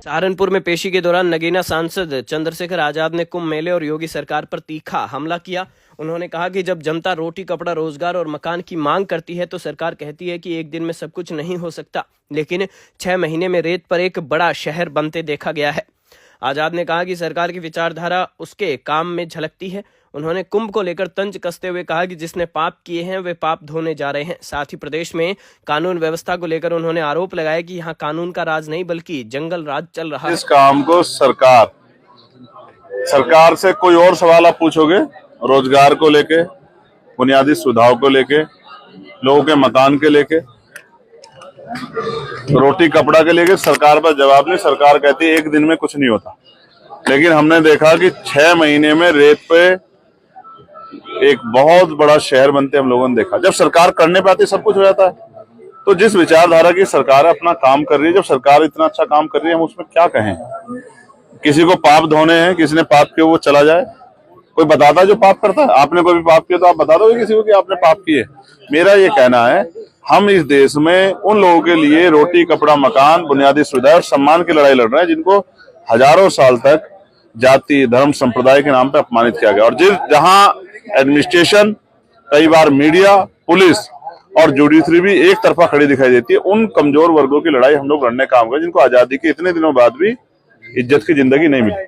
सहारनपुर में पेशी के दौरान नगीना सांसद चंद्रशेखर आजाद ने कुंभ मेले और योगी सरकार पर तीखा हमला किया। उन्होंने कहा कि जब जनता रोटी कपड़ा रोजगार और मकान की मांग करती है तो सरकार कहती है कि एक दिन में सब कुछ नहीं हो सकता, लेकिन 6 महीने में रेत पर एक बड़ा शहर बनते देखा गया है। आजाद ने कहा कि सरकार की विचारधारा उसके काम में झलकती है। उन्होंने कुंभ को लेकर तंज कसते हुए कहा कि जिसने पाप किए हैं वे पाप धोने जा रहे हैं। साथ ही प्रदेश में कानून व्यवस्था को लेकर उन्होंने आरोप लगाया कि यहाँ कानून का राज नहीं बल्कि जंगल राज चल रहा है। इस काम को सरकार से कोई और सवाल आप पूछोगे, रोजगार को लेके, बुनियादी सुविधाओं को लेके, लोगों के मकान के लेके, रोटी कपड़ा के लेके सरकार पर जवाब नहीं। सरकार कहती है एक दिन में कुछ नहीं होता, लेकिन हमने देखा कि 6 महीने में रेत पे एक बहुत बड़ा शहर बनते हम लोगों ने देखा। जब सरकार करने पे आती सब कुछ हो जाता है। तो जिस विचारधारा की सरकार अपना काम कर रही है, जब सरकार इतना अच्छा काम कर रही है, हम उसमें क्या कहें। किसी को पाप धोने हैं, किसी ने पाप किया वो चला जाए। कोई बताता है जो पाप करता है, आपने कोई भी पाप किया तो आप बता दोगे किसी को कि आपने पाप किए। मेरा ये कहना है, हम इस देश में उन लोगों के लिए रोटी कपड़ा मकान बुनियादी सुविधा और सम्मान की लड़ाई लड़ रहे हैं जिनको हजारों साल तक जाति धर्म संप्रदाय के नाम पे अपमानित किया गया। और जहां एडमिनिस्ट्रेशन, कई बार मीडिया, पुलिस और जुडिशरी भी एक तरफा खड़ी दिखाई देती है, उन कमजोर वर्गों की लड़ाई हम लोग लड़ने का काम करें जिनको आजादी के इतने दिनों बाद भी इज्जत की जिंदगी नहीं मिली।